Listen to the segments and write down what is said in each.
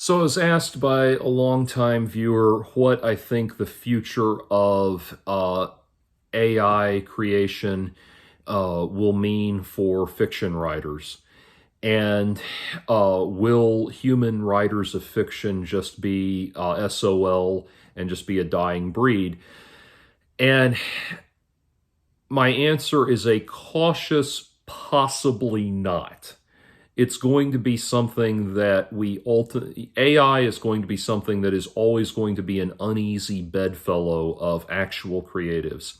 So I was asked by a longtime viewer what I think the future of AI creation will mean for fiction writers. And will human writers of fiction just be SOL and just be a dying breed? And my answer is a cautious possibly not. It's going to be something that AI is going to be something that is always going to be an uneasy bedfellow of actual creatives.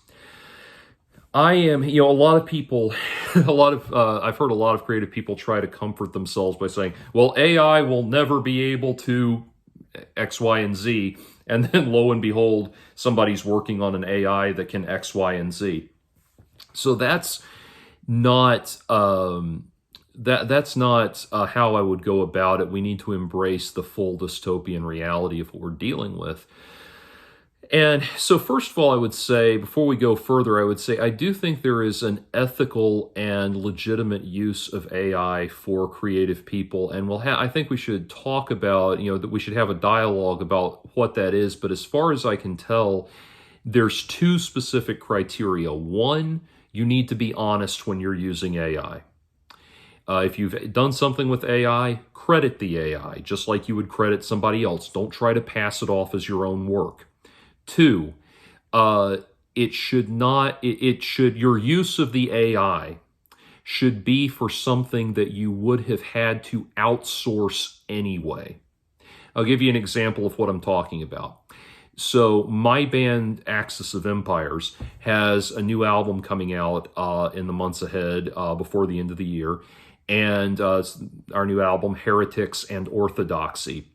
A lot of people, I've heard a lot of creative people try to comfort themselves by saying, well, AI will never be able to X, Y, and Z. And then lo and behold, somebody's working on an AI that can X, Y, and Z. So that's not, that's not how I would go about it. We need to embrace the full dystopian reality of what we're dealing with. And so first of all, I would say, before we go further, I would say I do think there is an ethical and legitimate use of AI for creative people. And I think we should talk about, that we should have a dialogue about what that is. But as far as I can tell, there's two specific criteria. One, you need to be honest when you're using AI. If you've done something with AI, credit the AI, just like you would credit somebody else. Don't try to pass it off as your own work. Two, your use of the AI should be for something that you would have had to outsource anyway. I'll give you an example of what I'm talking about. So my band, Axis of Empires, has a new album coming out in the months ahead before the end of the year. And our new album, Heretics and Orthodoxy.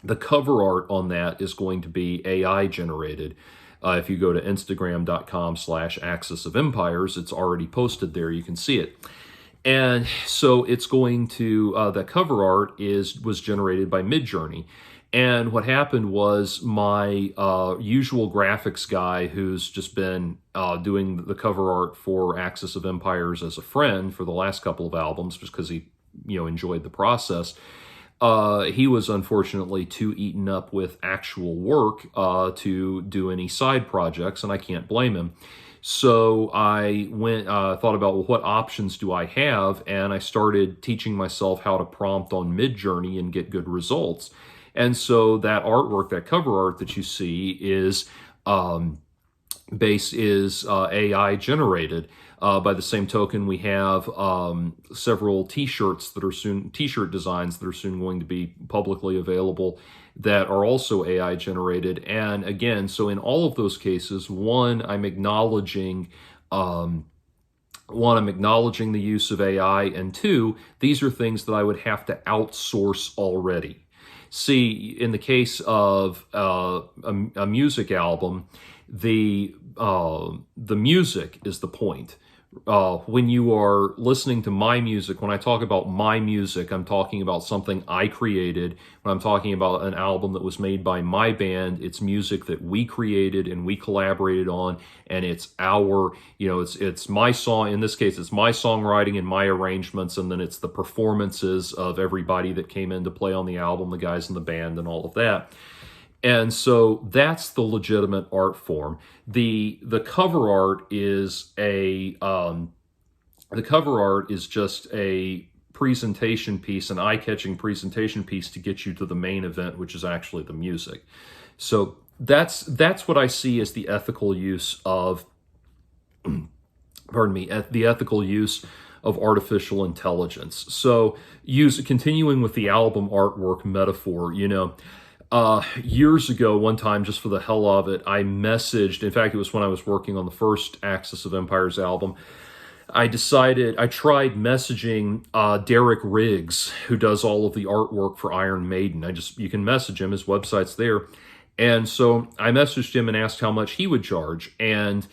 The cover art on that is going to be AI generated. If you go to Instagram.com/Axis of Empires, it's already posted there. You can see it. And so it's going to, the cover art was generated by Midjourney. And what happened was my usual graphics guy, who's just been doing the cover art for Axis of Empires as a friend for the last couple of albums, just because he, enjoyed the process. He was unfortunately too eaten up with actual work to do any side projects, and I can't blame him. So I thought about, well, what options do I have? And I started teaching myself how to prompt on Midjourney and get good results. And so that artwork, that cover art that you see is AI generated. By the same token, we have several t-shirt designs that are soon going to be publicly available that are also AI generated. And again, so in all of those cases, one, I'm acknowledging the use of AI, and two, these are things that I would have to outsource already. See, in the case of a music album, the music is the point. When you are listening to my music, when I talk about my music, I'm talking about something I created. When I'm talking about an album that was made by my band, it's music that we created and we collaborated on, and it's it's my song. In this case, it's my songwriting and my arrangements, and then it's the performances of everybody that came in to play on the album, the guys in the band and all of that. And so that's the legitimate art form. The cover art is just a presentation piece, an eye-catching presentation piece to get you to the main event, which is actually the music. So that's what I see as the ethical use of the ethical use of artificial intelligence. So continuing with the album artwork metaphor, years ago, one time, just for the hell of it, I messaged, in fact, it was when I was working on the first Axis of Empires album, I tried messaging Derek Riggs, who does all of the artwork for Iron Maiden. You can message him, his website's there. And so I messaged him and asked how much he would charge. And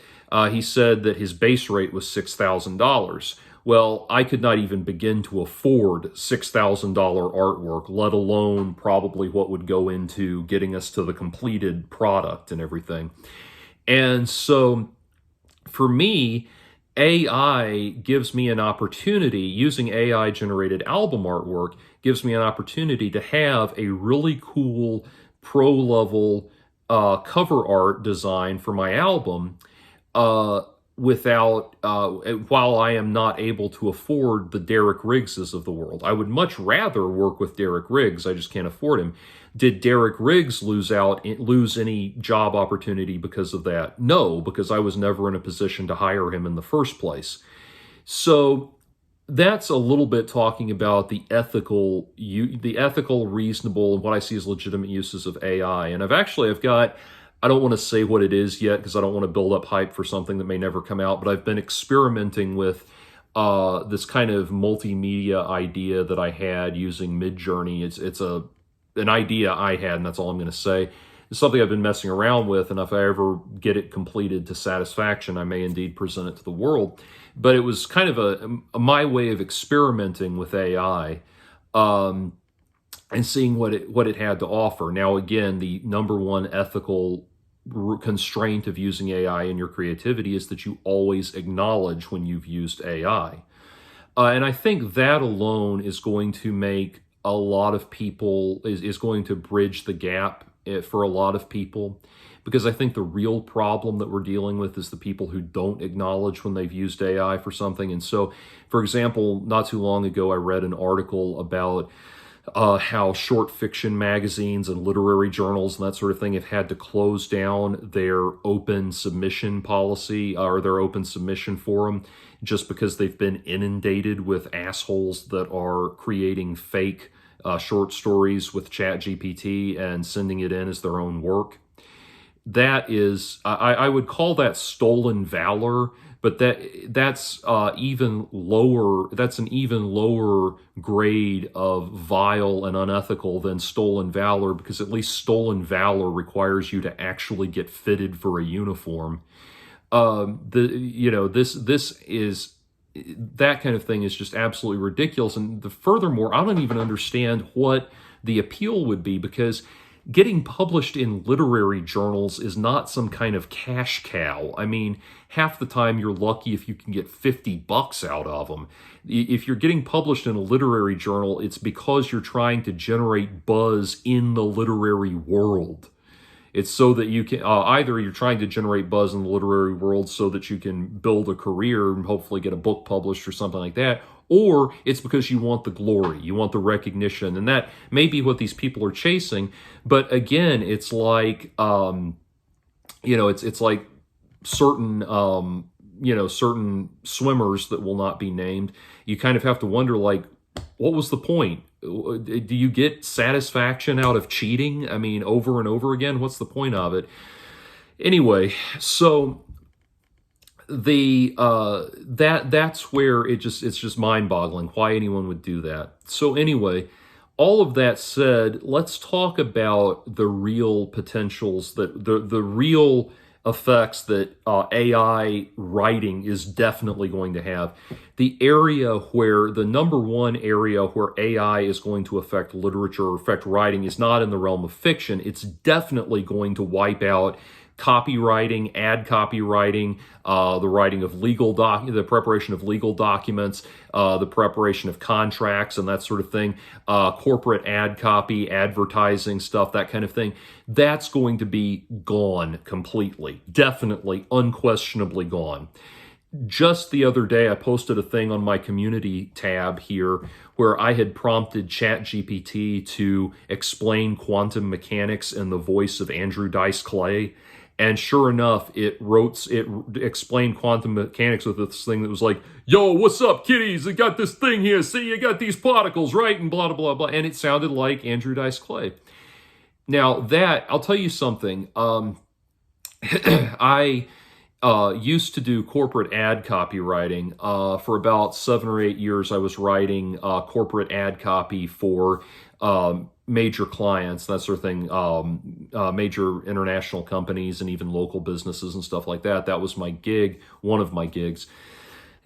he said that his base rate was $6,000. Well, I could not even begin to afford $6,000 artwork, let alone probably what would go into getting us to the completed product and everything. And so for me, AI gives me an opportunity, using AI-generated album artwork, gives me an opportunity to have a really cool pro-level cover art design for my album uh, without while I am not able to afford the Derek Riggses of the world. I would much rather work with Derek Riggs. I just can't afford him. Did Derek Riggs lose any job opportunity because of that? No, because I was never in a position to hire him in the first place. So that's a little bit talking about the ethical, reasonable, and what I see as legitimate uses of AI. And I've got, I don't want to say what it is yet because I don't want to build up hype for something that may never come out, but I've been experimenting with this kind of multimedia idea that I had using Midjourney. It's an idea I had, and that's all I'm going to say. It's something I've been messing around with, and if I ever get it completed to satisfaction, I may indeed present it to the world. But it was kind of my way of experimenting with AI and seeing what it had to offer. Now, again, the number one ethical constraint of using AI in your creativity is that you always acknowledge when you've used AI. And I think that alone is going to make a lot of people, is going to bridge the gap for a lot of people, because I think the real problem that we're dealing with is the people who don't acknowledge when they've used AI for something. And so, for example, not too long ago, I read an article about how short fiction magazines and literary journals and that sort of thing have had to close down their open submission policy or their open submission forum just because they've been inundated with assholes that are creating fake short stories with ChatGPT and sending it in as their own work. That is, I would call that stolen valor, but that's even lower. That's an even lower grade of vile and unethical than stolen valor, because at least stolen valor requires you to actually get fitted for a uniform. This is, that kind of thing is just absolutely ridiculous. And furthermore, I don't even understand what the appeal would be, because getting published in literary journals is not some kind of cash cow. I mean, half the time you're lucky if you can get $50 out of them. If you're getting published in a literary journal, it's because you're trying to generate buzz in the literary world. It's so that you can, either you're trying to generate buzz in the literary world so that you can build a career and hopefully get a book published or something like that, or it's because you want the glory, you want the recognition, and that may be what these people are chasing. But again, it's like, it's like certain, certain swimmers that will not be named. You kind of have to wonder, like, what was the point? Do you get satisfaction out of cheating? I mean, over and over again, what's the point of it? Anyway, so that's where it's just mind-boggling why anyone would do that. So anyway, all of that said, let's talk about the real potentials, that the real effects that AI writing is definitely going to have. The number one area where AI is going to affect literature or affect writing is not in the realm of fiction. It's definitely going to wipe out copywriting, ad copywriting, the writing of the preparation of legal documents, the preparation of contracts and that sort of thing, corporate ad copy, advertising stuff, that kind of thing. That's going to be gone completely. Definitely, unquestionably gone. Just the other day, I posted a thing on my community tab here where I had prompted ChatGPT to explain quantum mechanics in the voice of Andrew Dice Clay. And sure enough, it explained quantum mechanics with this thing that was like, yo, what's up, kiddies? I got this thing here. See, you got these particles, right? And blah, blah, blah, blah. And it sounded like Andrew Dice Clay. Now, I'll tell you something. I used to do corporate ad copywriting. For about 7 or 8 years, I was writing corporate ad copy for major clients, that sort of thing, major international companies and even local businesses and stuff like that. That was my gig, one of my gigs.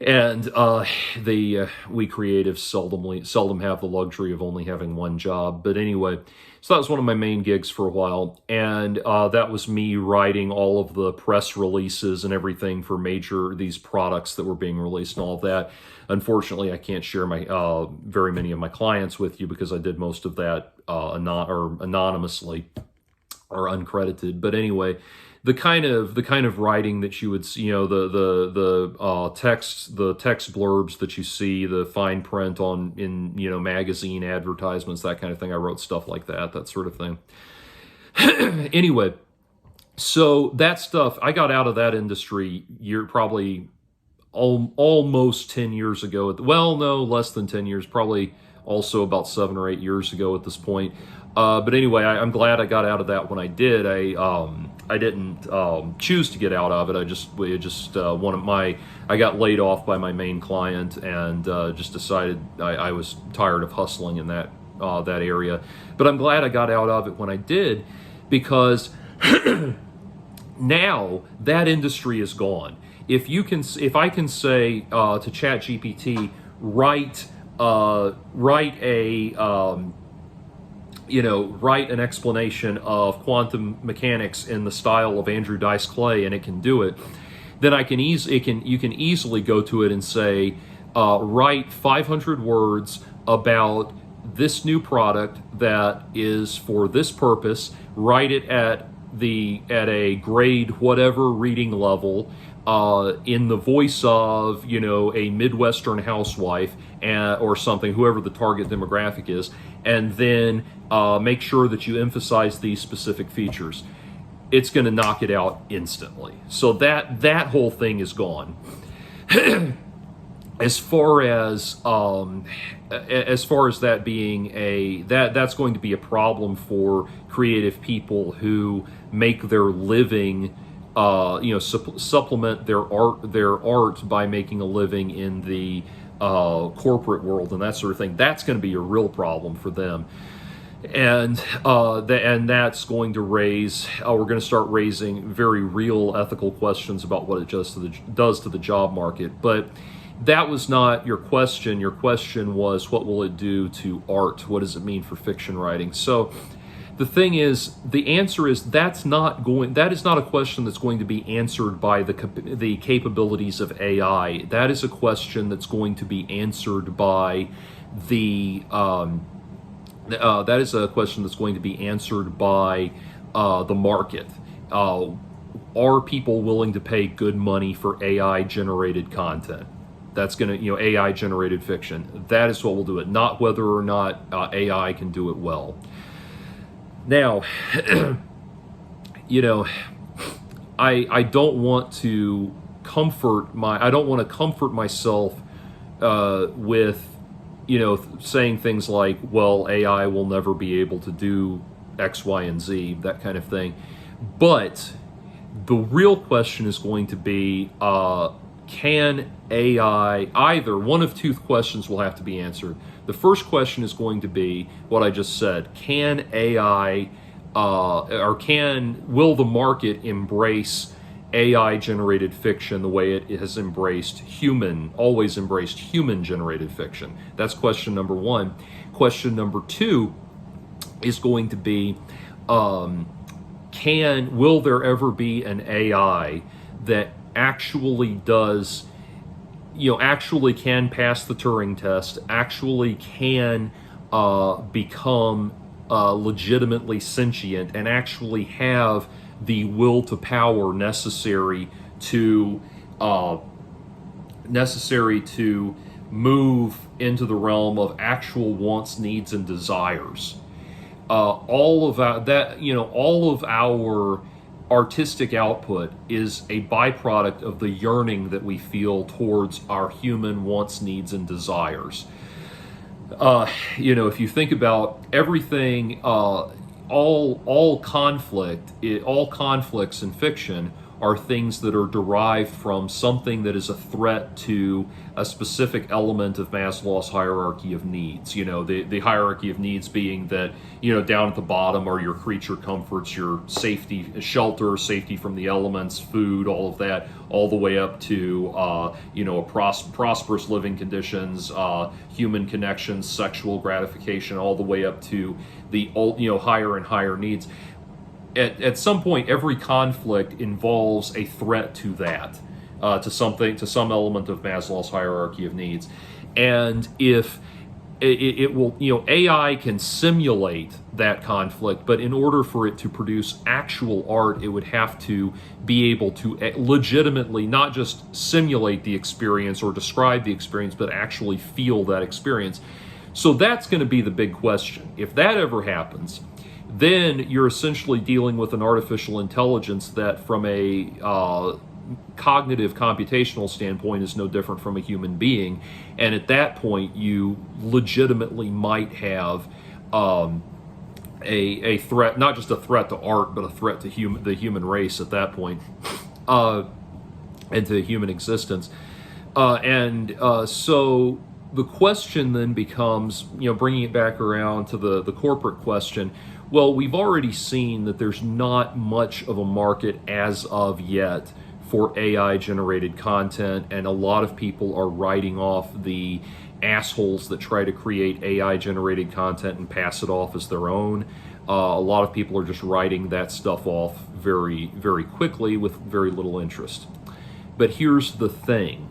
And we creatives seldom have the luxury of only having one job. But anyway, so that was one of my main gigs for a while, and that was me writing all of the press releases and everything for these products that were being released and all of that. Unfortunately, I can't share my very many of my clients with you because I did most of that anonymously or uncredited. But anyway, the kind of writing that you would see, the text blurbs that you see, the fine print in magazine advertisements, that kind of thing. I wrote stuff like that sort of thing. Anyway, so that stuff, I got out of that industry probably almost 10 years ago. Well, no, less than 10 years, probably also about 7 or 8 years ago at this point. But anyway, I'm glad I got out of that when I did. I didn't choose to get out of it. I got laid off by my main client, and just decided I was tired of hustling in that area. But I'm glad I got out of it when I did, because now that industry is gone. If I can say to ChatGPT, write an explanation of quantum mechanics in the style of Andrew Dice Clay, and it can do it, then you can easily go to it and say, write 500 words about this new product that is for this purpose. Write it at a grade whatever reading level, in the voice of a Midwestern housewife or something, whoever the target demographic is, and then make sure that you emphasize these specific features. It's going to knock it out instantly. So that whole thing is gone. As far as that being that's going to be a problem for creative people who make their living, supplement their art by making a living in the corporate world and that sort of thing. That's going to be a real problem for them. And that's going to raise, we're going to start raising very real ethical questions about what it does to the job market. But that was not your question. Your question was, what will it do to art? What does it mean for fiction writing? So the thing is, the answer is that is not a question that's going to be answered by the capabilities of AI. That is a question that's going to be answered by the market. Are people willing to pay good money for AI generated content? That's going to, AI generated fiction. That is what will do it, not whether or not AI can do it well. Now, I don't want to comfort myself with, saying things like, well, AI will never be able to do X, Y, and Z, that kind of thing. But the real question is going to be, can AI, either one of two questions will have to be answered. The first question is going to be what I just said. Can AI, will the market embrace AI generated fiction the way it has always embraced human generated fiction? That's question number one. Question number two is going to be, will there ever be an AI that actually can pass the Turing test, actually can become legitimately sentient, and actually have the will to power necessary to move into the realm of actual wants, needs, and desires. All of our artistic output is a byproduct of the yearning that we feel towards our human wants, needs, and desires. If you think about everything, all conflicts in fiction are things that are derived from something that is a threat to a specific element of Maslow's hierarchy of needs. The hierarchy of needs being that, down at the bottom are your creature comforts, your safety, shelter, safety from the elements, food, all of that, all the way up to, prosperous living conditions, human connections, sexual gratification, all the way up to the, higher and higher needs. At some point, every conflict involves a threat to that, to some element of Maslow's hierarchy of needs. And if it will, AI can simulate that conflict, but in order for it to produce actual art, it would have to be able to legitimately not just simulate the experience or describe the experience, but actually feel that experience. So that's going to be the big question. If that ever happens, then you're essentially dealing with an artificial intelligence that from a cognitive computational standpoint is no different from a human being. And at that point, you legitimately might have a threat, not just a threat to art, but a threat to the human race at that point, and to human existence. So the question then becomes, bringing it back around to the corporate question. Well, we've already seen that there's not much of a market as of yet for AI-generated content, and a lot of people are writing off the assholes that try to create AI-generated content and pass it off as their own. A lot of people are just writing that stuff off very, very quickly with very little interest. But here's the thing.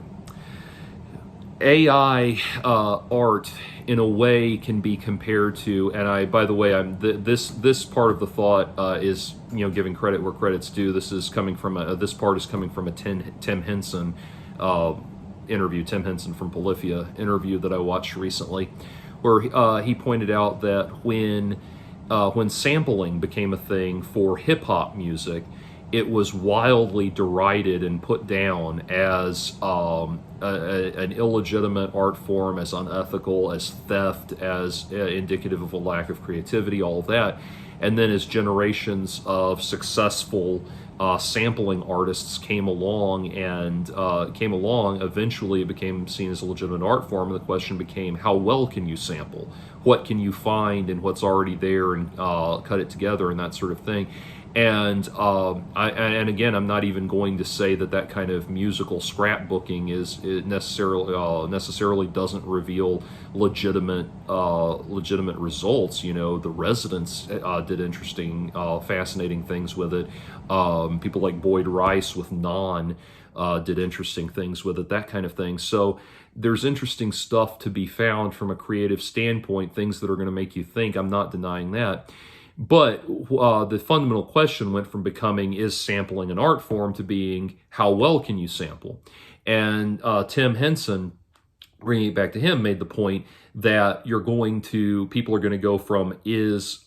AI art, in a way, can be compared to, and by the way, this part of the thought is, giving credit where credit's due. This is coming from this part is coming from a Tim Henson interview, Tim Henson from Polyphia interview that I watched recently, where he pointed out that when sampling became a thing for hip hop music, it was wildly derided and put down as an illegitimate art form, as unethical, as theft, as indicative of a lack of creativity, all of that. And then as generations of successful sampling artists came along, eventually it became seen as a legitimate art form, and the question became, how well can you sample? What can you find in what's already there and cut it together and that sort of thing? And again, I'm not even going to say that kind of musical scrapbooking is necessarily doesn't reveal legitimate results. The Residents did interesting, fascinating things with it. People like Boyd Rice with Non did interesting things with it, that kind of thing. So there's interesting stuff to be found from a creative standpoint, things that are going to make you think. I'm not denying that. But the fundamental question went from becoming, is sampling an art form, to being, how well can you sample? And Tim Henson, bringing it back to him, made the point that people are going to go from, is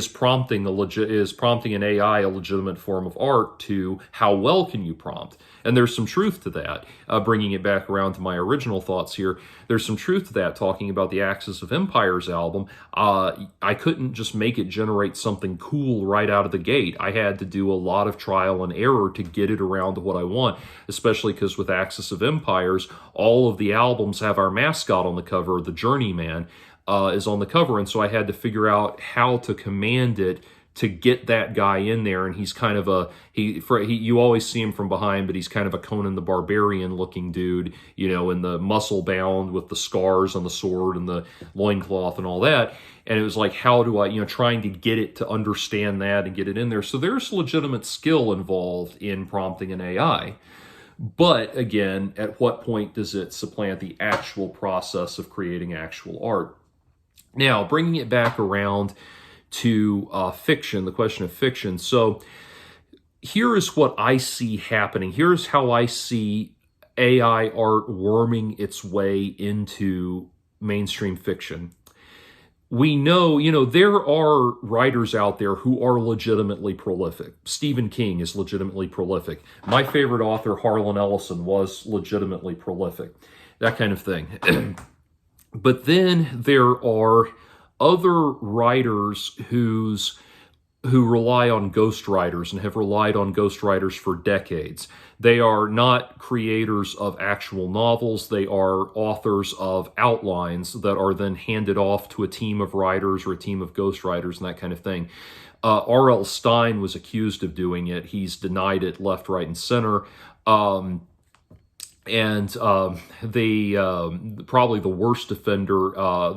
prompting an AI a legitimate form of art, to how well can you prompt? And there's some truth to that. Bringing it back around to my original thoughts here, there's some truth to that, talking about the Axis of Empires album. I couldn't just make it generate something cool right out of the gate. I had to do a lot of trial and error to get it around to what I want, especially because with Axis of Empires, all of the albums have our mascot on the cover. The Journeyman is on the cover, and so I had to figure out how to command it to get that guy in there. And he's kind of you always see him from behind, but he's kind of a Conan the Barbarian looking dude, in the muscle bound with the scars on the sword and the loincloth and all that. And it was like, how do I, trying to get it to understand that and get it in there. So there's legitimate skill involved in prompting an AI. But again, at what point does it supplant the actual process of creating actual art? Now, bringing it back around to fiction, the question of fiction. So here is what I see happening. Here's how I see AI art worming its way into mainstream fiction. We know, there are writers out there who are legitimately prolific. Stephen King is legitimately prolific. My favorite author, Harlan Ellison, was legitimately prolific. That kind of thing. But then there are other writers whose who rely on ghostwriters and have relied on ghostwriters for decades. They are not creators of actual novels. They are authors of outlines that are then handed off to a team of writers or a team of ghostwriters and that kind of thing. R.L. Stine was accused of doing it. He's denied it left, right, and center. Probably the worst offender of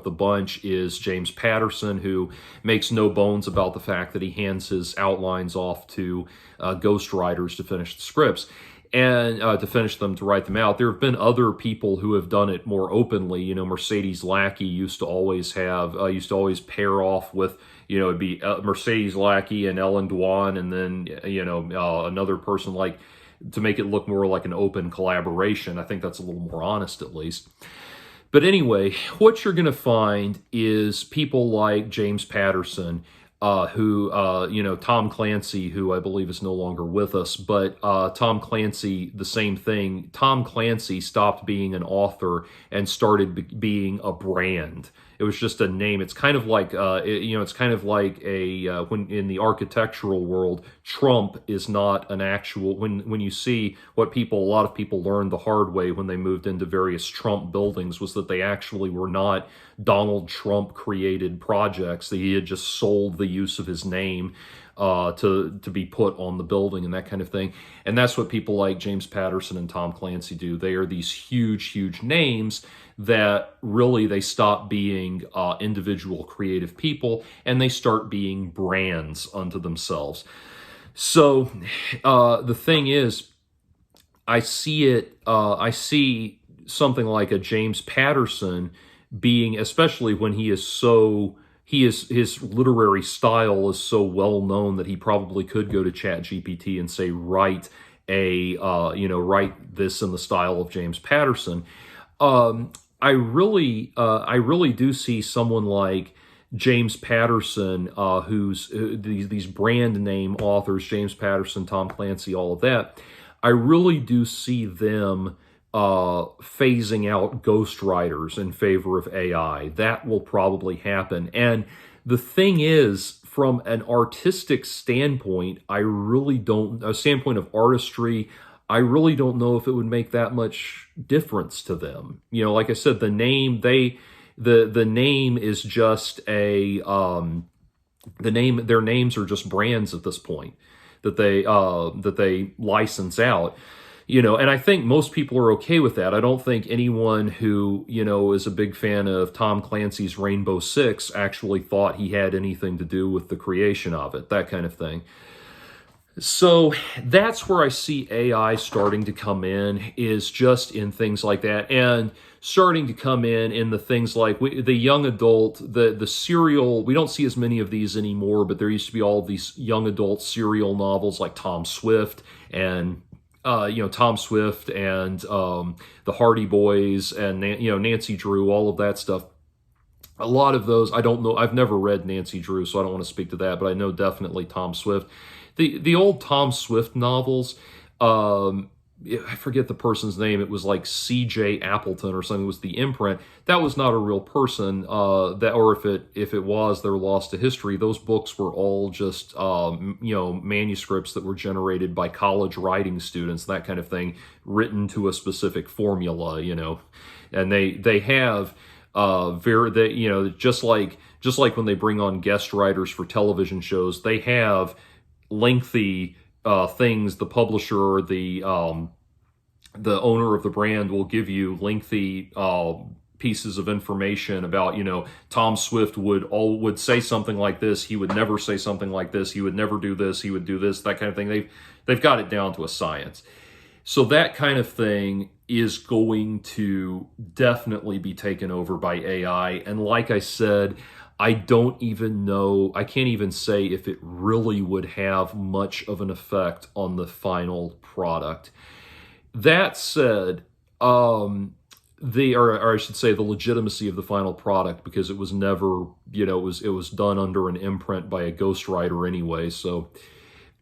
the bunch is James Patterson, who makes no bones about the fact that he hands his outlines off to ghostwriters to finish the scripts and to write them out. There have been other people who have done it more openly. You know, Mercedes Lackey used to always pair off with, you know, it'd be Mercedes Lackey and Ellen Dwan, and then another person, like, to make it look more like an open collaboration. I think that's a little more honest, at least. But anyway, what you're going to find is people like James Patterson, Tom Clancy, who I believe is no longer with us, but Tom Clancy, the same thing. Tom Clancy stopped being an author and started being a brand. It was just a name. It's kind of like, when in the architectural world, Trump is not an actual, when you see what a lot of people learned the hard way when they moved into various Trump buildings, was that they actually were not Donald Trump created projects, that he had just sold the use of his name to be put on the building and that kind of thing. And that's what people like James Patterson and Tom Clancy do. They are these huge names that really, they stop being individual creative people and they start being brands unto themselves. So the thing is, I see something like a James Patterson being, especially when his literary style is so well known that he probably could go to ChatGPT and say, write this in the style of James Patterson. I really do see someone like James Patterson, these brand name authors, James Patterson, Tom Clancy, all of that. I really do see them phasing out ghostwriters in favor of AI. That will probably happen. And the thing is, from an artistic standpoint, a standpoint of artistry, I really don't know if it would make that much difference to them. You know, like I said, the name is just their names are just brands at this point that they license out. You know, and I think most people are okay with that. I don't think anyone who, is a big fan of Tom Clancy's Rainbow Six actually thought he had anything to do with the creation of it, that kind of thing. So that's where I see AI starting to come in, is just in things like that, and starting to come in the things like the young adult, the serial. We don't see as many of these anymore, but there used to be all of these young adult serial novels like Tom Swift and the Hardy Boys and Nancy Drew, all of that stuff. A lot of those, I don't know. I've never read Nancy Drew, so I don't want to speak to that, but I know definitely Tom Swift. The old Tom Swift novels, I forget the person's name. It was like C.J. Appleton or something. It was the imprint. That was not a real person. Or if it was, they're lost to history. Those books were all just manuscripts that were generated by college writing students, that kind of thing, written to a specific formula. And they have just like when they bring on guest writers for television shows, they have lengthy things. The publisher or the owner of the brand will give you lengthy pieces of information about, Tom Swift would say something like this. He would never say something like this. He would never do this. He would do this, that kind of thing. They've got it down to a science. So that kind of thing is going to definitely be taken over by AI. And like I said, I don't even know, I can't even say if it really would have much of an effect on the final product. That said, or I should say the legitimacy of the final product, because it was never, it was done under an imprint by a ghostwriter anyway. So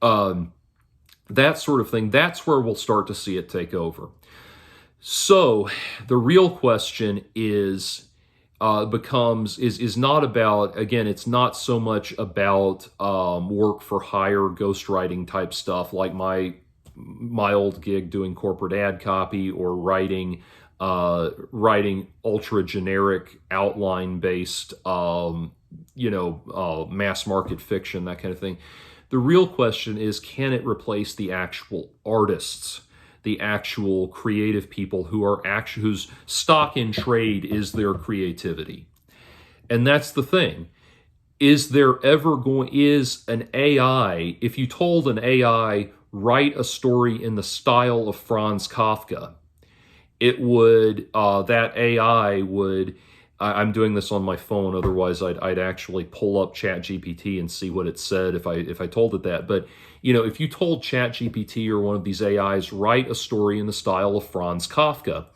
that sort of thing, that's where we'll start to see it take over. So the real question is, is not about, again, it's not so much about work for hire, ghostwriting type stuff like my old gig doing corporate ad copy, or writing ultra generic outline based mass market fiction, that kind of thing. The real question is, can it replace the actual artists, the actual creative people whose stock in trade is their creativity? And that's the thing. Is an AI, if you told an AI, write a story in the style of Franz Kafka, it would, that AI would, I'm doing this on my phone, otherwise I'd actually pull up ChatGPT and see what it said if I told it that. But, if you told ChatGPT or one of these AIs, write a story in the style of Franz Kafka,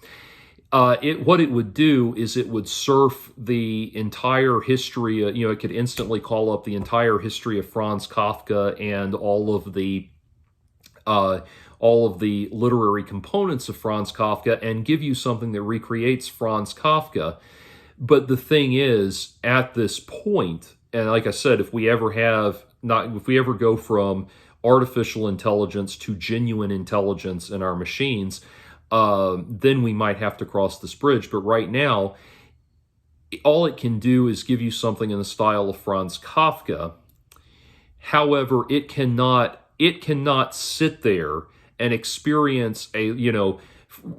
what it would do is it would surf the entire history. It could instantly call up the entire history of Franz Kafka and all of the literary components of Franz Kafka, and give you something that recreates Franz Kafka. But the thing is, at this point, and like I said, if we ever go from artificial intelligence to genuine intelligence in our machines, then we might have to cross this bridge. But right now, all it can do is give you something in the style of Franz Kafka. However, it cannot sit there and experience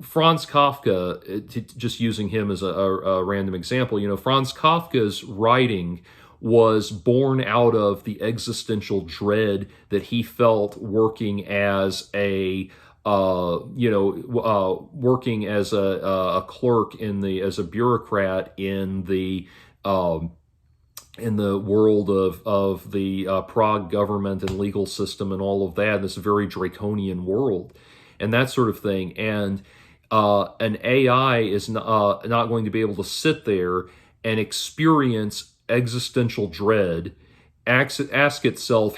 Franz Kafka, just using him as a random example. Franz Kafka's writing was born out of the existential dread that he felt working as a clerk as a bureaucrat in the world of the Prague government and legal system and all of that, this very draconian world and that sort of thing. And an AI is not going to be able to sit there and experience existential dread, ask itself,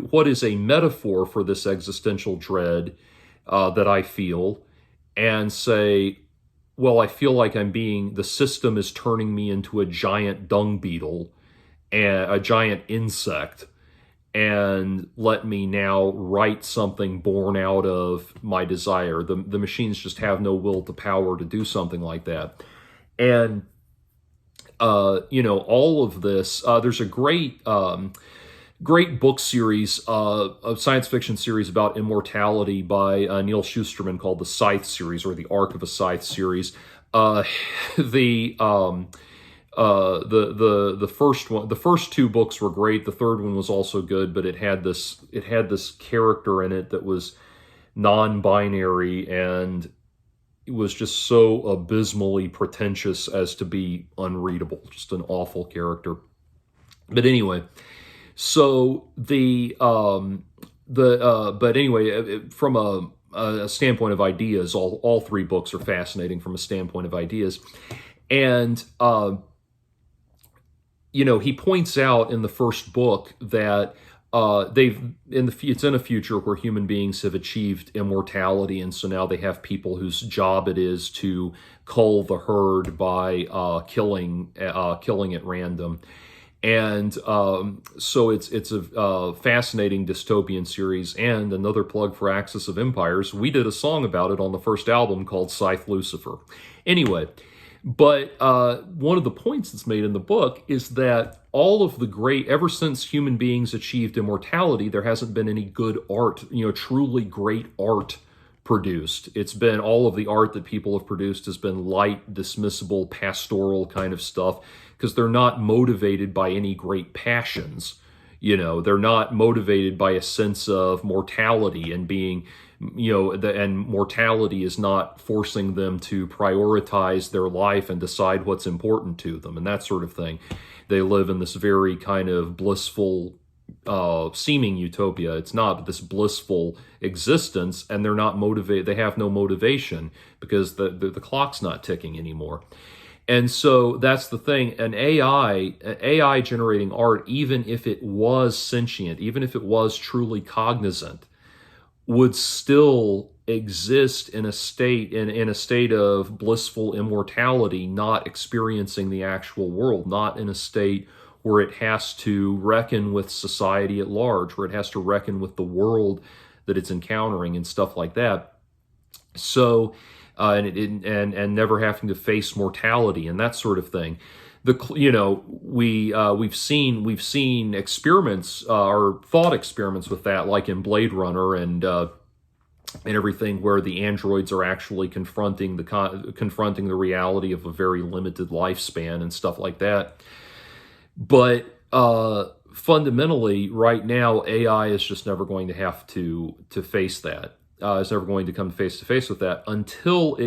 what is a metaphor for this existential dread that I feel, and say, well, I feel like the system is turning me into a giant dung beetle, and a giant insect, and let me now write something born out of my desire. The machines just have no will to power to do something like that. And all of this, there's a great book series, a science fiction series about immortality by Neil Shusterman called the Scythe series, or the Arc of a Scythe series. The first two books were great. The third one was also good, but it had this character in it that was non-binary, and it was just so abysmally pretentious as to be unreadable. Just an awful character. But anyway, so from a standpoint of ideas, all three books are fascinating from a standpoint of ideas, and he points out in the first book that it's in a future where human beings have achieved immortality, and so now they have people whose job it is to cull the herd by killing at random. And so it's a fascinating dystopian series. And another plug for Axis of Empires, we did a song about it on the first album called Scythe Lucifer. Anyway, but one of the points that's made in the book is that ever since human beings achieved immortality, there hasn't been any good art, truly great art produced. It's been, all of the art that people have produced has been light, dismissible, pastoral kind of stuff, because they're not motivated by any great passions. They're not motivated by a sense of mortality and being, and mortality is not forcing them to prioritize their life and decide what's important to them and that sort of thing. They live in this very kind of blissful, seeming utopia. It's not, but this blissful existence, and they're not motivated. They have no motivation because the clock's not ticking anymore. And so that's the thing. An AI generating art, even if it was sentient, even if it was truly cognizant, would still exist in a state in a state of blissful immortality, not experiencing the actual world, not in a state where it has to reckon with society at large, where it has to reckon with the world that it's encountering and stuff like that. So, and never having to face mortality and that sort of thing. We've seen experiments or thought experiments with that, like in Blade Runner and everything, where the androids are actually confronting the reality of a very limited lifespan and stuff like that. But fundamentally, right now, AI is just never going to have to face that. It's never going to come face to face with that until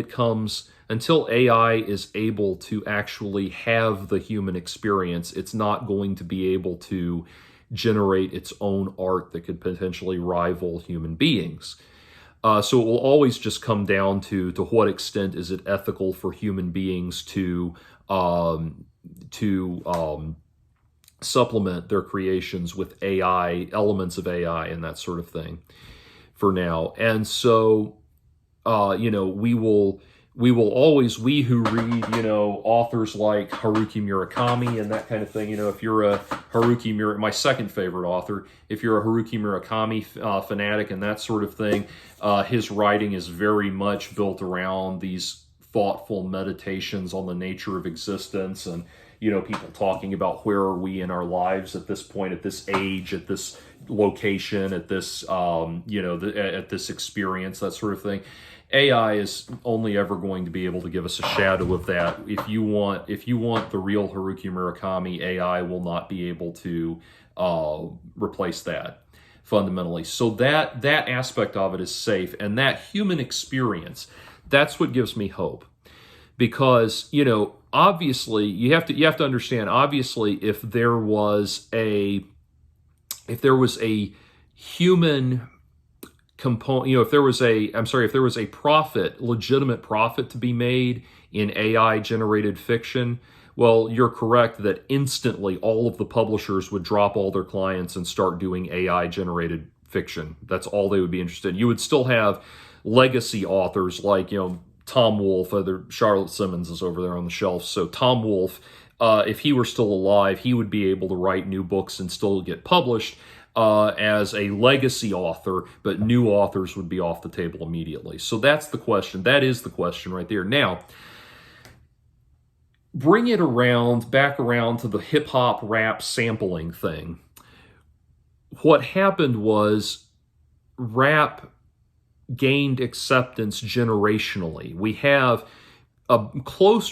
AI is able to actually have the human experience. It's not going to be able to generate its own art that could potentially rival human beings. So it will always just come down to what extent is it ethical for human beings to supplement their creations with AI, elements of AI, and that sort of thing for now. And so, we who read, authors like Haruki Murakami and that kind of thing, if you're a my second favorite author, if you're a Haruki Murakami fanatic and that sort of thing, his writing is very much built around these thoughtful meditations on the nature of existence, and people talking about where are we in our lives at this point, at this age, at this location, at this at this experience, that sort of thing. AI is only ever going to be able to give us a shadow of that. If you want the real Haruki Murakami, AI will not be able to replace that fundamentally. So that aspect of it is safe, and that human experience, that's what gives me hope. Because, obviously you have to understand, obviously, if there was a human component, if there was a legitimate profit to be made in AI generated fiction, well, you're correct that instantly all of the publishers would drop all their clients and start doing AI generated fiction. That's all they would be interested in. You would still have legacy authors like, Tom Wolfe. Charlotte Simmons is over there on the shelf. So Tom Wolfe, if he were still alive, he would be able to write new books and still get published as a legacy author, but new authors would be off the table immediately. So that's the question. That is the question right there. Now, bring it back around to the hip-hop rap sampling thing. What happened was rap gained acceptance generationally. We have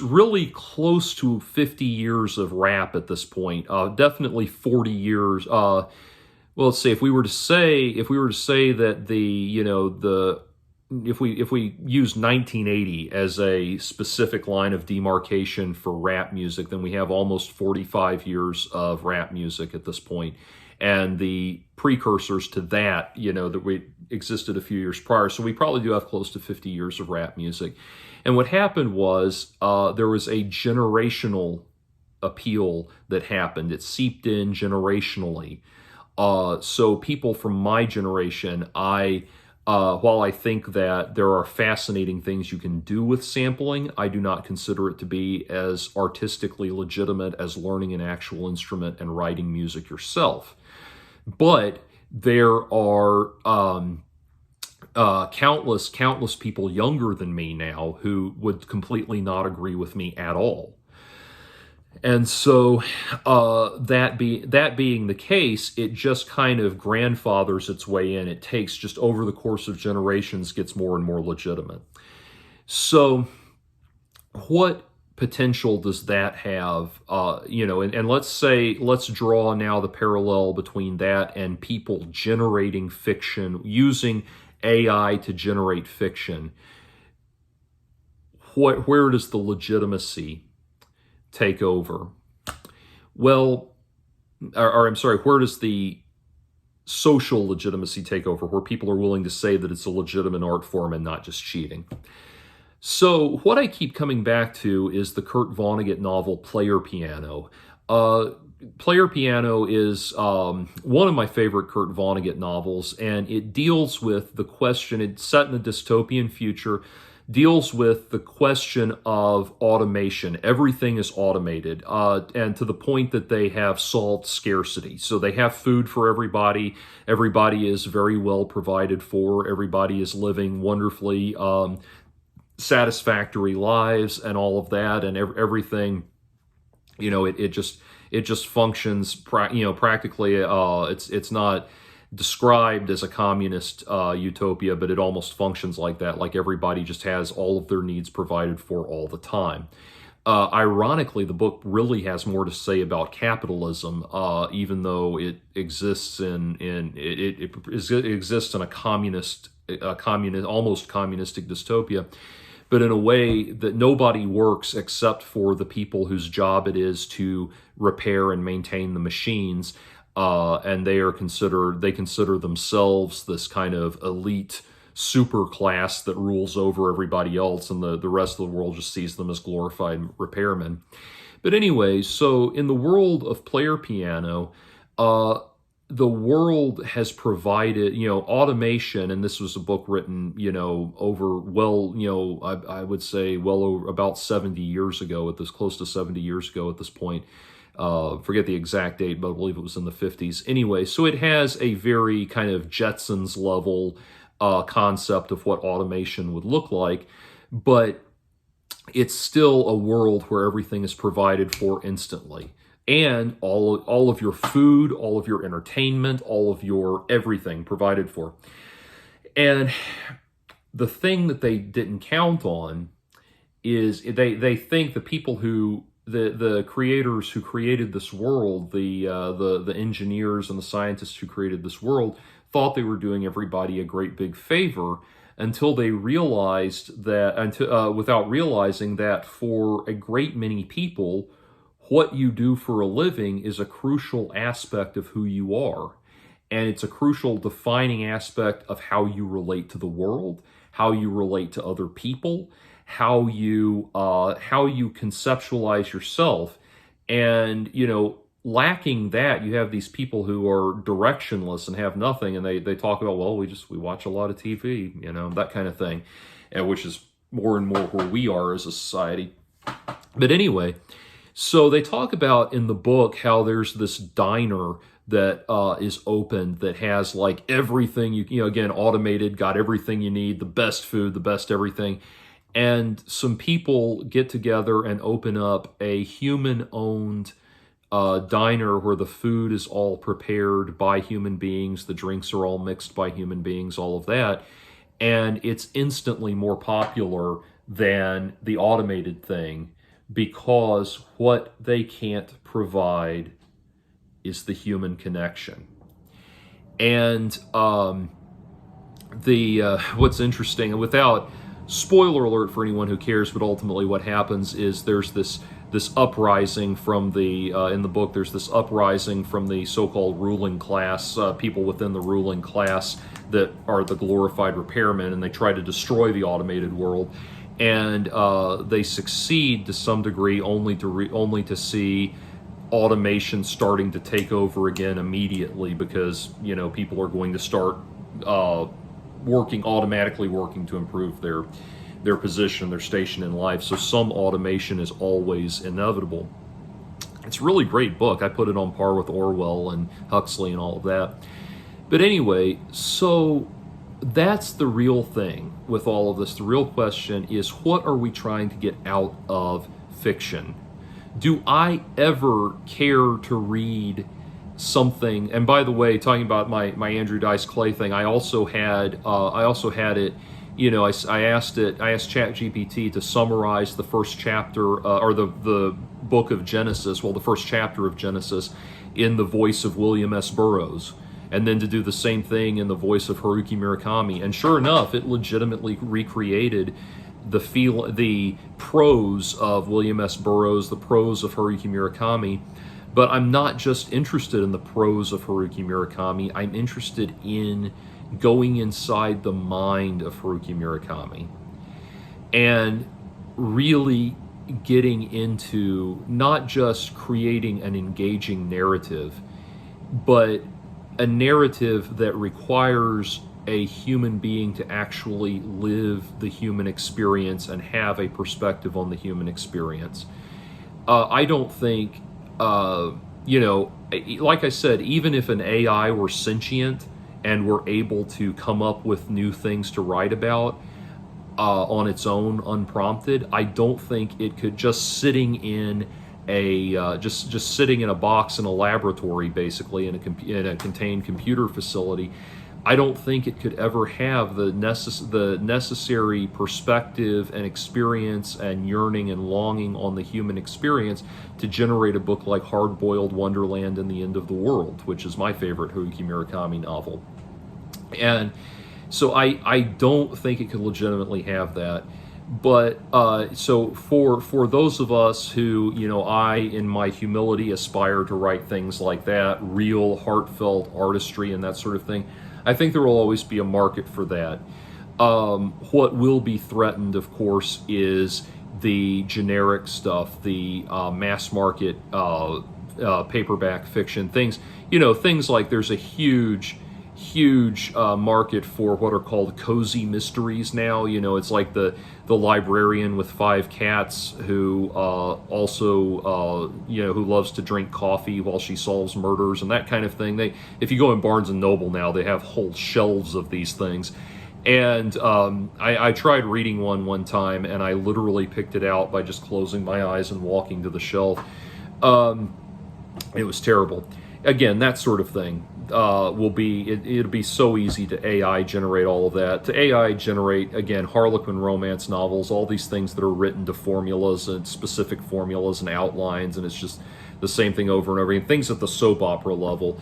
really close to 50 years of rap at this point. Definitely 40 years. Well, let's see. If we were to say that if we use 1980 as a specific line of demarcation for rap music, then we have almost 45 years of rap music at this point. And the precursors to that, that we existed a few years prior. So we probably do have close to 50 years of rap music. And what happened was there was a generational appeal that happened. It seeped in generationally. So people from my generation, while I think that there are fascinating things you can do with sampling, I do not consider it to be as artistically legitimate as learning an actual instrument and writing music yourself. But there are countless people younger than me now who would completely not agree with me at all. And so that being the case, it just kind of grandfathers its way in. It takes just over the course of generations, gets more and more legitimate. So what potential does that have? And let's draw now the parallel between that and people generating fiction, using AI to generate fiction. Where does the legitimacy take over? Well, where does the social legitimacy take over, where people are willing to say that it's a legitimate art form and not just cheating? So what I keep coming back to is the Kurt Vonnegut novel Player Piano. Player Piano is one of my favorite Kurt Vonnegut novels, and it deals with the question, it's set in a dystopian future, deals with the question of automation. Everything is automated, and to the point that they have solved scarcity. So they have food for everybody. Everybody is very well provided for. Everybody is living wonderfully satisfactory lives and all of that, and everything, it just functions, practically. It's not described as a communist utopia, but it almost functions like that. Like everybody just has all of their needs provided for all the time. Ironically, the book really has more to say about capitalism, even though it exists it exists in a almost communistic dystopia, but in a way that nobody works except for the people whose job it is to repair and maintain the machines, and they consider themselves this kind of elite super class that rules over everybody else, and the rest of the world just sees them as glorified repairmen. But anyway, so in the world of Player Piano, the world has provided, automation, and this was a book written, I would say well over about 70 years ago close to 70 years ago at this point. Forget the exact date, but I believe it was in the 50s. Anyway, so it has a very kind of Jetsons level concept of what automation would look like, but it's still a world where everything is provided for instantly. And all of your food, all of your entertainment, all of your everything provided for. And the thing that they didn't count on is they think the people the creators who created this world, the engineers and the scientists who created this world, thought they were doing everybody a great big favor until they realized that, without realizing that for a great many people, what you do for a living is a crucial aspect of who you are. And it's a crucial defining aspect of how you relate to the world, how you relate to other people, how you conceptualize yourself. And, lacking that, you have these people who are directionless and have nothing, and they talk about, well, we watch a lot of TV, that kind of thing, and which is more and more where we are as a society. But anyway, so they talk about in the book how there's this diner that is open that has like everything, again, automated, got everything you need, the best food, the best everything. And some people get together and open up a human-owned diner where the food is all prepared by human beings, the drinks are all mixed by human beings, all of that. And it's instantly more popular than the automated thing, because what they can't provide is the human connection. And what's interesting, and without spoiler alert for anyone who cares, but ultimately what happens is there's this uprising from in the book, there's this uprising from the so-called ruling class, people within the ruling class that are the glorified repairmen, and they try to destroy the automated world. And they succeed to some degree, only to see automation starting to take over again immediately, because people are going to start automatically working to improve their position, their station in life. So some automation is always inevitable. It's a really great book. I put it on par with Orwell and Huxley and all of that. But anyway, so that's the real thing with all of this. The real question is, what are we trying to get out of fiction? Do I ever care to read something? And by the way, talking about my Andrew Dice Clay thing, I also had it. I asked ChatGPT to summarize the first chapter or the book of Genesis, the first chapter of Genesis, in the voice of William S. Burroughs, and then to do the same thing in the voice of Haruki Murakami. And sure enough, it legitimately recreated the prose of William S. Burroughs, the prose of Haruki Murakami. But I'm not just interested in the prose of Haruki Murakami. I'm interested in going inside the mind of Haruki Murakami and really getting into not just creating an engaging narrative, but a narrative that requires a human being to actually live the human experience and have a perspective on the human experience. I don't think, like I said, even if an AI were sentient and were able to come up with new things to write about on its own, unprompted, I don't think it could just sitting in just sitting in a box in a laboratory, basically in a contained computer facility. I don't think it could ever have the necessary perspective and experience and yearning and longing on the human experience to generate a book like Hard-Boiled Wonderland and the End of the World, which is my favorite Haruki Murakami novel. And so I don't think it could legitimately have that. But so for those of us who, I, in my humility, aspire to write things like that, real, heartfelt artistry and that sort of thing, I think there will always be a market for that. What will be threatened, of course, is the generic stuff, the mass market paperback fiction, things like there's a huge market for what are called cozy mysteries now. It's like the librarian with 5 cats who also who loves to drink coffee while she solves murders and that kind of thing. If you go in Barnes and Noble now, they have whole shelves of these things. And I tried reading one time, and I literally picked it out by just closing my eyes and walking to the shelf. It was terrible. Again, that sort of thing it'll be so easy to AI generate all of that. To AI generate, again, Harlequin romance novels, all these things that are written to formulas and specific formulas and outlines, and it's just the same thing over and over again. Things at the soap opera level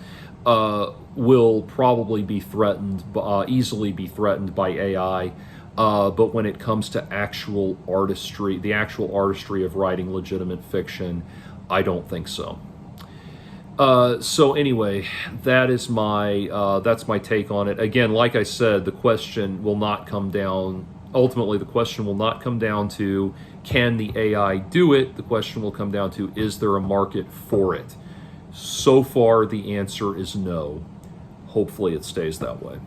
will probably be threatened, easily be threatened by AI. But when it comes to actual artistry, the actual artistry of writing legitimate fiction, I don't think so. So anyway, that's my take on it. Again, like I said, the question will not come down, ultimately the question will not come down to, can the AI do it? The question will come down to, is there a market for it? So far, the answer is no. Hopefully it stays that way.